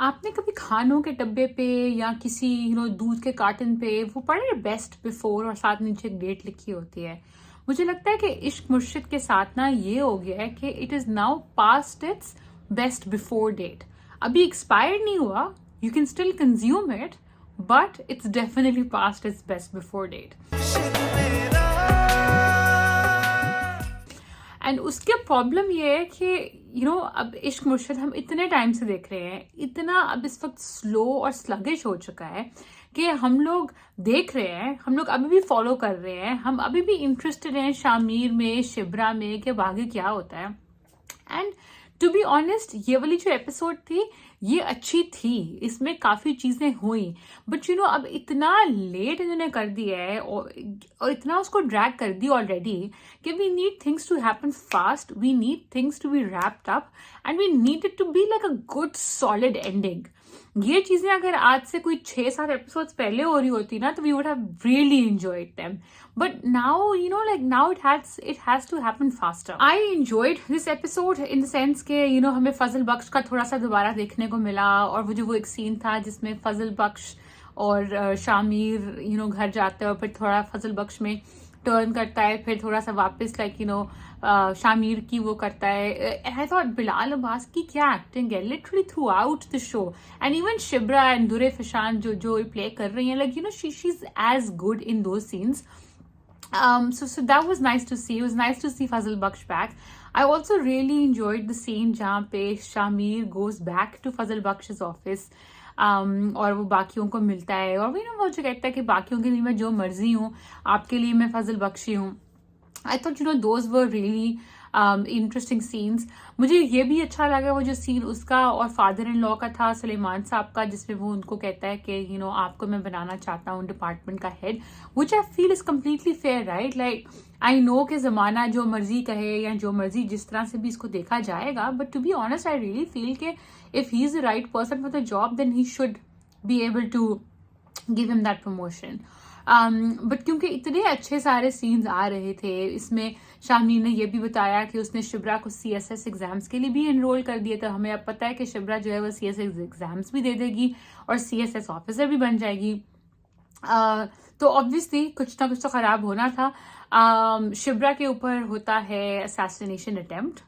आपने कभी खानों के डब्बे पे या किसी दूध के कार्टन पे वो पढ़ा है बेस्ट बिफोर और साथ नीचे एक डेट लिखी होती है। मुझे लगता है कि इश्क मुर्शिद के साथ ना ये हो गया है कि it is now past its best before date. अभी एक्सपायर्ड नहीं हुआ, you can still consume it, but it's definitely past its best before date. And उसके प्रॉब्लम ये है कि अब इश्क मुर्शिद हम इतने टाइम से देख रहे हैं, इतना अब इस वक्त स्लो और स्लगिश हो चुका है कि हम लोग देख रहे हैं, हम लोग अभी भी फॉलो कर रहे हैं, हम अभी भी इंटरेस्टेड हैं शामिर में, शिब्रा में, कि आगे क्या होता है। एंड टू बी ऑनेस्ट, ये वाली जो एपिसोड थी ये अच्छी थी, इसमें काफी चीजें हुई, बट अब इतना लेट इन्होंने कर दिया है और इतना उसको ड्रैग कर दी ऑलरेडी कि we need things to happen fast, we need things to be wrapped up and we need it to be like a good solid ending. ये चीजें अगर आज से कोई 6-7 एपिसोड्स पहले हो रही होती ना तो we would have really enjoyed them, but now now it has to happen faster. I enjoyed this episode in the sense के हमें फजल बख्श का थोड़ा सा दोबारा देखने को मिला, और वो एक सीन था जिसमें फजल बख्श और शामिर घर जाते हैं और फिर थोड़ा फजल बख्श में टर्न करता है, फिर थोड़ा सा वापस शामिर की वो करता है। आई थॉट बिलाल अब्बास की क्या एक्टिंग है literally throughout the show, and even शिब्रा एंड दुरे फिशान जो प्ले कर रही हैं, she is as good in those scenes. So that was nice to see. It was nice to see Fazil Baksh back. I also really enjoyed the scene जहाँ पे Shamir goes back to Fazil Baksh's office. और वो बाकियों को मिलता है और वो जो कहता है कि बाकियों के लिए मैं जो मर्जी हूँ, आपके लिए मैं फजल बख्शी हूँ. I thought those were really interesting scenes. मुझे ये भी अच्छा लगा वो जो सीन उसका और फादर इन लॉ का था, सलेमान साहब का, जिसमें वो उनको कहता है कि आपको मैं बनाना चाहता हूँ डिपार्टमेंट का head, which I feel is completely fair, right? Like I know कि जमाना जो मर्जी कहे या जो मर्जी जिस तरह से भी इसको देखा जाएगा, but to be honest I really feel के if he is the right person for the job then he should be able to give him that promotion. But क्योंकि इतने अच्छे सारे सीन्स आ रहे थे इसमें, शामिर ने यह भी बताया कि उसने शिब्रा को CSS एग्जाम्स के लिए भी एनरोल कर दिया था. हमें अब पता है कि शिब्रा जो है वो CSS एग्जाम्स भी दे देगी और CSS ऑफिसर भी बन जाएगी. तो ऑब्वियसली कुछ ना कुछ तो खराब होना था. शिब्रा के ऊपर होता है असैसिनेशन अटेम्प्ट.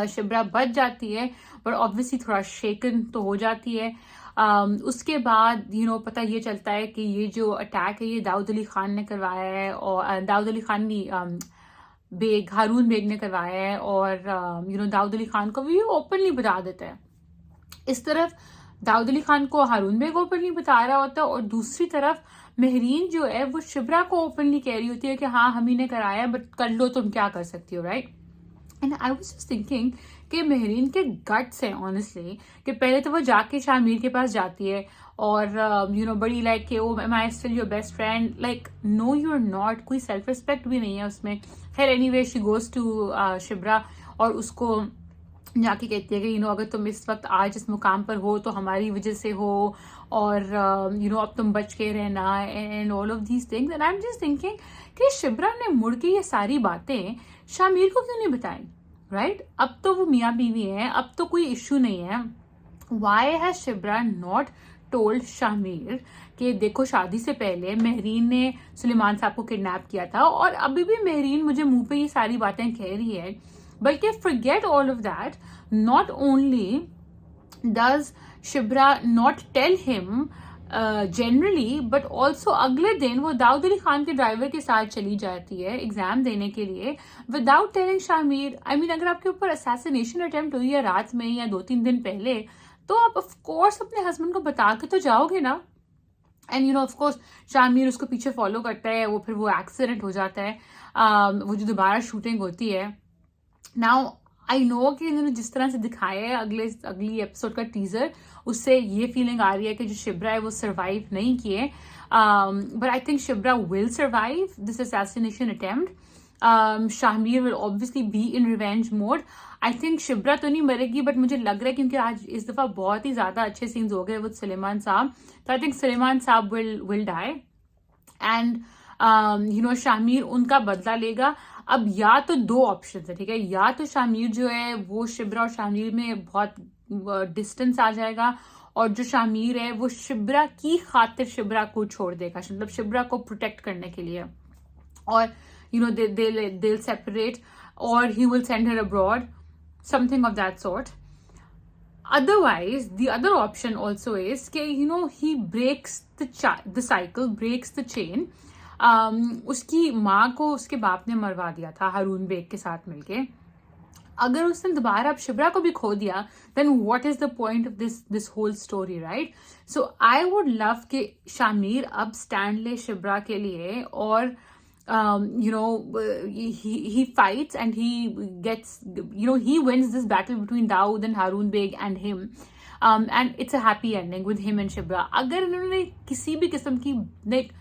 शिब्रा बच जाती है पर ऑब्वियसली थोड़ा शेकन तो हो जाती है. उसके बाद पता ये चलता है कि ये जो अटैक है ये दाऊद अली खान ने करवाया है, और दाऊद अली खान नहीं, हारून बेग ने करवाया है, और दाऊद अली खान को भी ओपनली बता देता है. इस तरफ दाऊद अली खान को हारून बेग ओपनली बता रहा होता है और दूसरी तरफ महरीन जो है वो शिब्रा को ओपनली कह रही होती है कि हाँ हम ही ने कराया, बट कर लो, तुम क्या कर सकती हो, right? And I was just thinking कि महरीन के गट्स हैं ऑनेस्टली, कि पहले तो वो जाके शामिर के पास जाती है और बड़ी लाइक कि oh am I still your best friend, like no you are not. कोई सेल्फ रिस्पेक्ट भी नहीं है उसमें. खैर anyway she goes to Shibra और उसको जाके कहती है कि अगर तुम इस वक्त आज इस मुकाम पर हो तो हमारी वजह से हो, और अब तुम बच के रहना and all of these things. And I am just thinking कि शिब्रा ने मुड़ के ये सारी बातें शामिर को क्यों नहीं बताई, राइट? अब तो वो मियाँ बीवी हैं, अब तो कोई इश्यू नहीं है. Why has Shibra not told Shamir कि देखो शादी से पहले महरीन ने सुलेमान साहब को किडनैप किया था, और अभी भी महरीन मुझे मुंह पे ये सारी बातें कह रही है. बल्कि forget all of that, not only does Shibra not tell him generally, but also अगले दिन वो दाऊद अली खान के ड्राइवर के साथ चली जाती है एग्जाम देने के लिए without telling Shamir. I mean अगर आपके ऊपर असैसिनेशन अटेम्प्ट हुई है रात में या 2-3 दिन पहले, तो आप ऑफ कोर्स अपने हस्बैंड को बता के तो जाओगे ना. एंड ऑफ कोर्स शामिर उसको पीछे फॉलो करता है, वो फिर वो एक्सीडेंट हो जाता है, वो जो दोबारा शूटिंग होती है. नाउ आई नो कि इन्होंने जिस तरह से दिखाया है अगली एपिसोड का टीजर, उससे ये फीलिंग आ रही है कि जो शिब्रा है वो सर्वाइव नहीं किए, but I think Shibra will survive this assassination attempt. Shamir will obviously be in revenge mode. I think Shibra तो नहीं मरेगी, बट मुझे लग रहा है क्योंकि आज इस दफा बहुत ही ज्यादा अच्छे सीन्स हो गए विद सलेमान साहब, तो आई थिंक सलेमान साहब विल डाई एंड शामिर उनका बदला लेगा. अब या तो 2 ऑप्शन है, ठीक है? या तो शामिर जो है वो शिब्रा और शामिर में बहुत डिस्टेंस आ जाएगा और जो शामीर है वो शिब्रा की खातिर शिब्रा को छोड़ देगा, मतलब शिब्रा को प्रोटेक्ट करने के लिए, और they'll separate, or he will send her abroad, something of that sort. Otherwise, the other option also is कि he breaks the cycle, breaks the chain. उसकी माँ को उसके बाप ने मरवा दिया था हारून बेग के साथ मिलके. अगर उसने दोबारा अब शिब्रा को भी खो दिया, then what is the point of this whole story, right? So I would love कि शामीर अब स्टैंड ले शिब्रा के लिए, और he fights and he gets, he wins this battle between Dawood and Haroon Beg and him, and it's a happy ending with him and Shibra. अगर इन्होंने किसी भी किस्म की like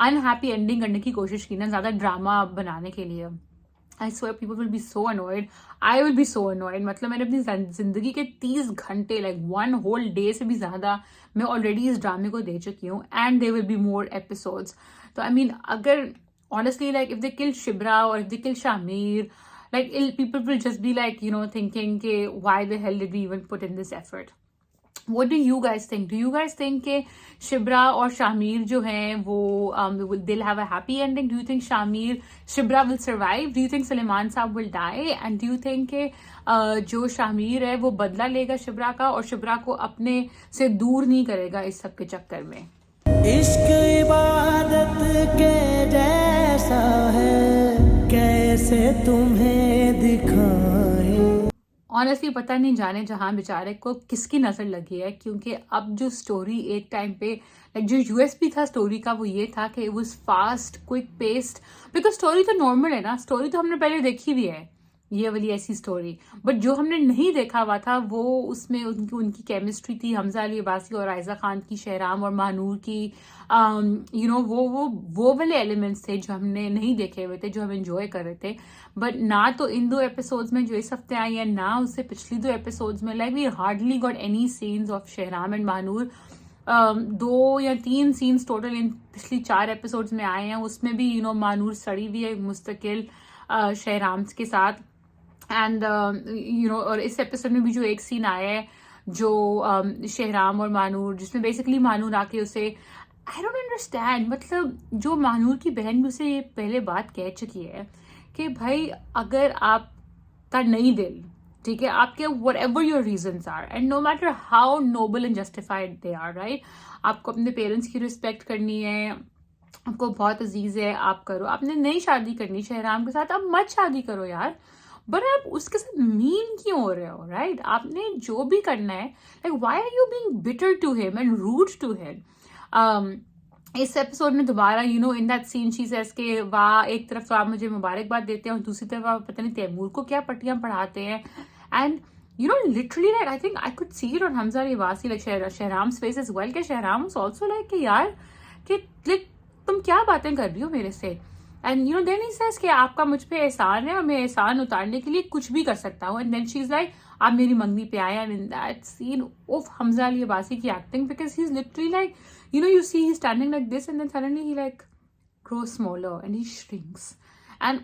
unhappy ending करने की कोशिश की ना, ज्यादा ड्रामा बनाने के लिए, I swear people will be so annoyed. I will be so annoyed. मतलब मैंने अपनी जिंदगी के 30 घंटे, like one whole day से भी ज्यादा मैं already इस ड्रामे को दे चुकी हूँ, and there will be more episodes. तो I mean, अगर honestly, like if they kill Shibra or if they kill Shameer, like people will just be like, thinking, okay, why the hell did we even put in this effort? What do you guys think? Do you guys think कि Shibra और Shameer जो हैं वो they'll have a happy ending? Do you think Shibra will survive? Do you think Suleiman Saab will die? And do you think कि जो Shameer है वो बदला लेगा Shibra का, और Shibra को अपने से दूर नहीं करेगा इस सब के चक्कर में? इश्क इबादत के जैसा है, कैसे तुम्हें दिखाएं? ऑनेस्टली पता नहीं जाने जहां बेचारे को किसकी नजर लगी है, क्योंकि अब जो स्टोरी एक टाइम पे लाइक जो यूएसपी था स्टोरी का वो ये था कि it was fast, quick paced, because story तो नॉर्मल है ना, स्टोरी तो हमने पहले देखी हुई है, ये वाली ऐसी स्टोरी. बट जो हमने नहीं देखा हुआ था वो उसमें उनकी केमिस्ट्री थी, हमजा अली अब्बासी और आयजा खान की, शहराम और महानूर की, वो वाले एलिमेंट्स थे जो हमने नहीं देखे हुए थे, जो हम एंजॉय कर रहे थे. बट ना तो इन 2 एपिसोड्स में जो इस हफ्ते आई है, ना उससे पिछली 2 एपिसोड्स में, like we hardly got any scenes of Shahram and Mahnoor. 2 या 3 सीन्स टोटल इन पिछली 4 एपिसोड्स में आए हैं, उसमें भी महानूर सड़ी हुई है मुस्तकिल शहराम के साथ. एंड और इस एपिसोड में भी जो एक सीन आया है जो शहराम और महानूर, जिसमें बेसिकली महानूर आके उसे, आई डोंट अंडरस्टैंड, मतलब जो महानूर की बहन भी उसे ये पहले बात कह चुकी है कि भाई अगर आपका नहीं दिल, ठीक है, आपके whatever your reasons are, and no matter how noble and justified they are, right, आपको अपने पेरेंट्स की रिस्पेक्ट करनी है, आपको बहुत अजीज है, आप करो. आपने नई शादी करनी शहराम के साथ, आप मत शादी करो यार, बट आप उसके साथ मीन क्यों हो रहे हो, राइट? आपने जो भी करना है, like why are you being bitter to him and rude to him? इस एपिसोड में दोबारा in that scene she says के वाह, एक तरफ तो आप मुझे मुबारकबाद देते हैं और दूसरी तरफ आप पता नहीं तैमूर को क्या पट्टियां पढ़ाते हैं. And literally, like, I think I could see it on Hamza Ali Wasi, like Shahram's face as well, कि Shahram was also like कि यार कि like तुम क्या बातें कर रही हो मेरे से. एंड then he says कि आपका मुझ पे एहसान है और मैं एहसान उतारने के लिए कुछ भी कर सकता हूँ. एंड then she's like आप मेरी मंगनी पे आए. And in that scene of Hamza Ali Abbasi की acting, because he is literally like you see he's standing like this and then suddenly he like grows smaller and he shrinks. And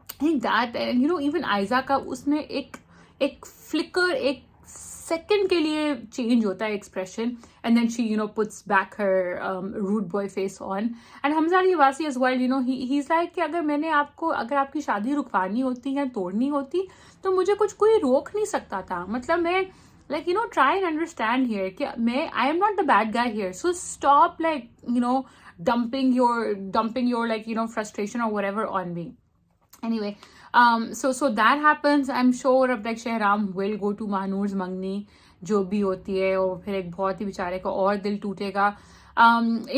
I think that, and even Aiza का उसमें एक flicker, एक second के लिए change होता है expression, and then she puts back her rude boy face on. And Hamza Ali Abbasi as well, he is like कि अगर आपकी शादी रुकवानी होती या तोड़नी होती तो मुझे कोई रोक नहीं सकता था. मतलब मैं like try and understand here कि I am not the bad guy here, so stop like dumping your like frustration or whatever on me. Anyway, so that happens. I'm sure अब like Shahram will go to Mahnoor's Mangni जो भी होती है, और फिर एक बहुत ही बेचारे का और दिल टूटेगा.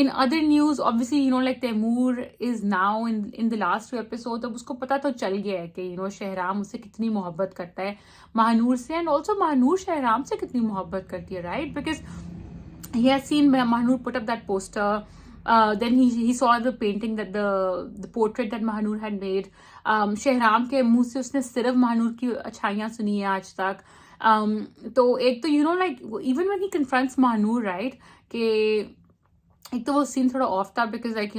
In other news, obviously like Taimur is now in the last 2 episodes. अब उसको पता तो चल गया है कि शहराम उससे कितनी मोहब्बत करता है महानूर से, and also महानूर शहराम से कितनी मोहब्बत करती है, right? Because he has seen Mahnoor put up that poster. Then he saw the painting, that the portrait that Mahnoor had made. Shahram के मुंह से उसने सिर्फ महानूर की अच्छाइयां सुनी है आज तक. तो एक तो like even when he confronts Mahnoor, right, कि एक तो वो सीन थोड़ा ऑफ था, because like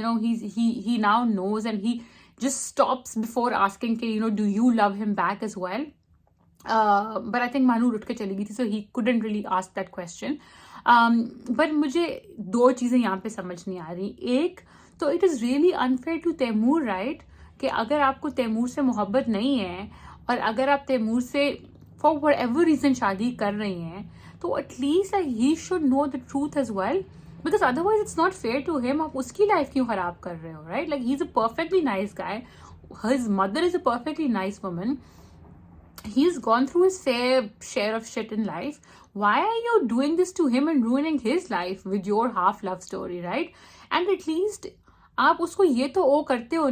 he now knows and he just stops before asking कि do you love him back as well. but I think Manur उठ के चली गई थी, so he couldn't really ask that question. But मुझे दो चीज़ें यहाँ पे समझ नहीं आ रही. एक तो it is really unfair to Taimur, right? कि अगर आपको तैमूर से मोहब्बत नहीं है और अगर आप तैमूर से for whatever reason शादी कर रही हैं, तो at least like he should know the truth as well, because otherwise it's not fair to him. आप उसकी लाइफ क्यों खराब कर रहे हो, right? Like he's a perfectly nice guy. His mother is a perfectly nice woman. He's gone through his fair share of shit in life. Why are you doing this to him and ruining his life with your half love story, right? And at least आप उसको ये तो ओ करते हो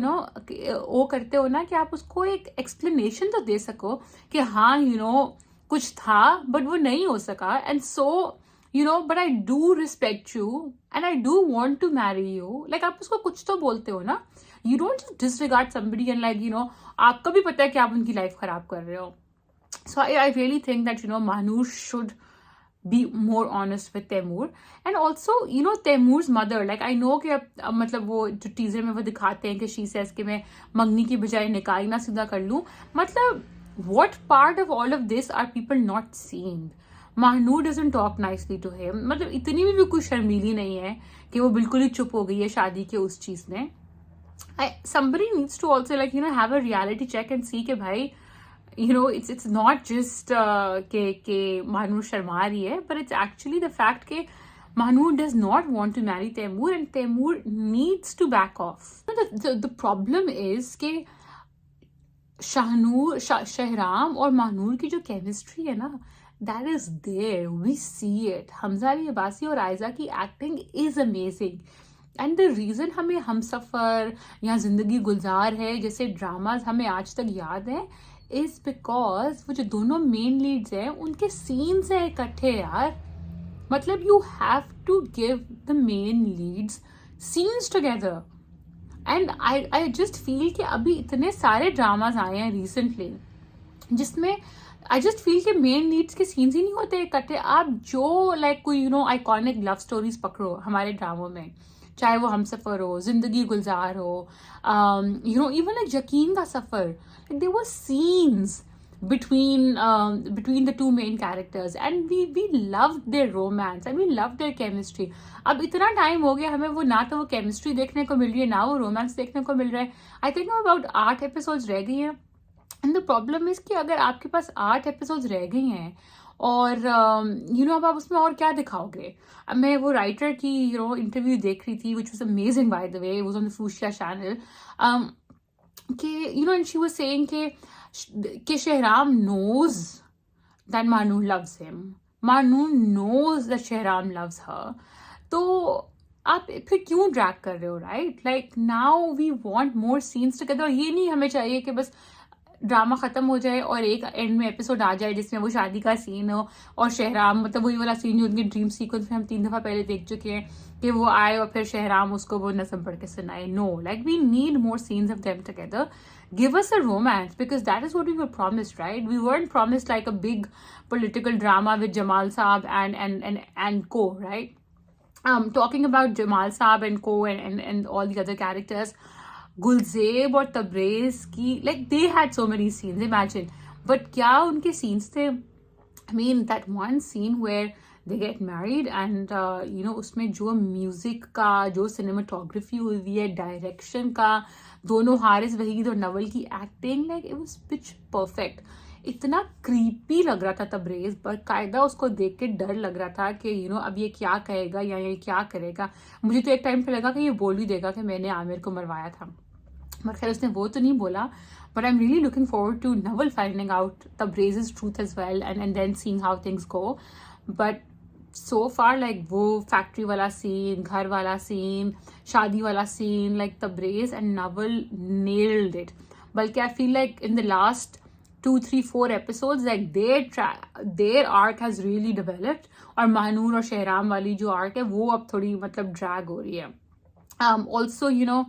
ना कि आप उसको एक एक्सप्लेनेशन तो दे सको कि हाँ कुछ था बट वो नहीं हो सका, and so but I do respect you and I do want to marry you. Like आप उसको कुछ तो बोलते हो ना. You don't just disregard somebody and like आपको भी पता है कि आप उनकी लाइफ खराब कर रहे हो. So I really think that Mahnur should be more honest with Taimur. And also Taimur's mother, like I know कि मतलब वो जो टीजर में वो दिखाते हैं कि she says कि मैं मंगनी की बजाय निकाह ना सीधा कर लूं. मतलब what part of all of this are people not seeing? Mahnur doesn't talk nicely to him. मतलब इतनी भी कोई शर्मीली नहीं है कि वो बिल्कुल ही चुप हो गई है शादी के उस चीज में. Somebody needs to also like have a reality check and see कि भाई it's not just के Mahnur शर्मा रही है, but it's actually the fact कि Mahnur does not want to marry Taimur and Taimur needs to back off. The problem is कि शहराम और Mahnur की जो chemistry है ना, that is there, we see it. Hamza Ali Abbasi और आयजा की acting is amazing. And the reason हमें हमसफ़र या ज़िंदगी गुलजार है जैसे ड्रामाज हमें आज तक याद है इज़ बिकॉज वो जो दोनों मेन लीड्स हैं उनके सीन्स हैं इकट्ठे यार. मतलब you have to give the main leads scenes together. And I just feel कि अभी इतने सारे ड्रामाज आए हैं रिसेंटली जिसमें आई जस्ट फील कि मेन लीड्स के सीन्स ही नहीं होते इकट्ठे. आप जो लाइक कोई आइकॉनिक लव स्टोरीज पकड़ो हमारे ड्रामों में, चाहे वो हमसफ़र हो, जिंदगी गुलजार हो, even like यकीन का सफ़र, like there were scenes between the two main characters and we loved their romance and we loved their chemistry. अब इतना टाइम हो गया हमें वो ना तो वो केमिस्ट्री देखने को मिल रही है ना वो रोमांस देखने को मिल रहा है. आई थिंक अबाउट 8 एपिसोड्स रह गई हैं. एंड द प्रॉब्लम इज कि अगर आपके पास 8 एपिसोड्स रह गई हैं और अब आप उसमें और क्या दिखाओगे. मैं वो राइटर की इंटरव्यू देख रही थी which was amazing by the way, was on the Fuchsia channel, कि एंड शी वाज सेइंग कि Shahram knows that Mahnur loves him. Mahnur knows that Shahram loves her. तो आप फिर क्यों ड्रैग कर रहे हो, right? Like now we want more scenes together. और ये नहीं हमें चाहिए कि बस ड्रामा खत्म हो जाए और एक एंड में एपिसोड आ जाए जिसमें वो शादी का सीन हो और शहराम मतलब वही वाला सीन जो उनके ड्रीम सीक्वेंस में हम 3 दफा पहले देख चुके हैं कि वो आए और फिर शहराम उसको वो नज़म पढ़ के सुनाए. No, like we need more scenes of them together. Give us a romance because that is what we were promised, right? We weren't promised like a big political drama with Jamal Saab and co, right? Talking about Jamal Saab and co and all the other characters, Gulzeb और तब्रेज की like they had so many scenes, imagine. But क्या उनके scenes थे? I mean that one scene where they get married and उसमें जो music का जो cinematography हुई है, डायरेक्शन का, दोनों हारिस वहीद और नवल की acting, like it was pitch perfect. इतना क्रीपी लग रहा था तब्रेज, बाकायदा उसको देख के डर लग रहा था कि अब ये क्या कहेगा या ये क्या करेगा. मुझे तो एक टाइम पे लगा कि ये बोल ही देगा कि मैंने आमिर को मरवाया था, मगर खैर उसने वो तो नहीं बोला. But I'm really looking forward to Naval finding out Tabreez's truth as well and then seeing how things go. But so far, like वो factory वाला scene, घर वाला scene, शादी वाला scene, like Tabreez and Naval nailed it. बल्कि I feel like in the last 2, 3, 4 episodes, like their arc has really developed. और Mahnur और शहराम वाली जो arc है वो अब थोड़ी मतलब drag हो रही है. Also,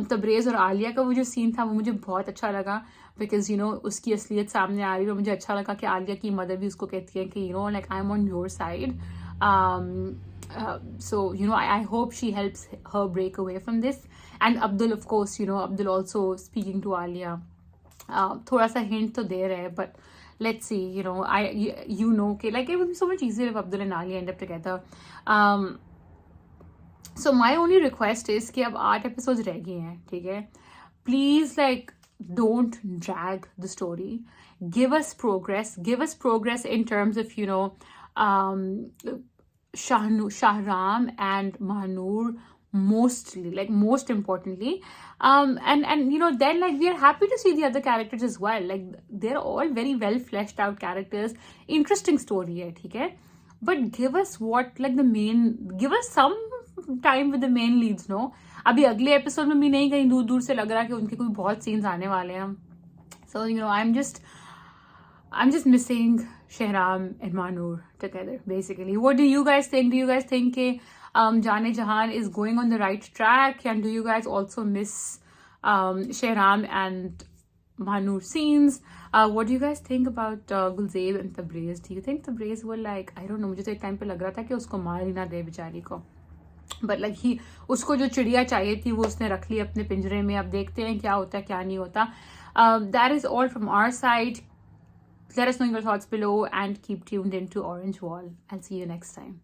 तब्रेज और आलिया का वो जो सीन था वो मुझे बहुत अच्छा लगा बिकॉज उसकी असलियत सामने आ रही है. और मुझे अच्छा लगा कि आलिया की मदर भी उसको कहती है कि like I am on your side. So I hope she helps her break away from this. And Abdul, of course, Abdul also speaking to Alia. थोड़ा सा हिंट तो दे रहे हैं, but let's see, okay, like it would be so much easier if Abdul and Ali end up together. So my only request is कि अब 8 episodes रह गए हैं, ठीक है? Please, like, don't drag the story. Give us progress. Give us progress in terms of, Shahram and Mahanur, mostly, like, most importantly. And then, like, we are happy to see the other characters as well. Like, they're all very well fleshed out characters. Interesting story hai, theek hai? But give us give us some time with the main leads, no? अभी अगले episode में भी नहीं, कहीं दूर दूर से लग रहा है कि उनके कोई बहुत सीन्स आने वाले हैं. So, I'm just missing Shahram and Mahanur together, basically. What do you guys think? Do you guys think Jaane Jahan is going on the right track? And do you guys also miss Shahram and Mahanur scenes? What do you guys think about Gulzeb and Tabriz? Do you think Tabriz will, like, I don't know, मुझे तो एक time पे लग रहा था कि उसको मार ही ना दे बेचारी को. बट लाइक उसको जो चिड़िया चाहिए थी वो उसने रख ली अपने पिंजरे में. अब देखते हैं क्या होता है क्या नहीं होता. That is all from our side. Let us know your thoughts below and keep tuned into Orange Wall. I'll see you next time.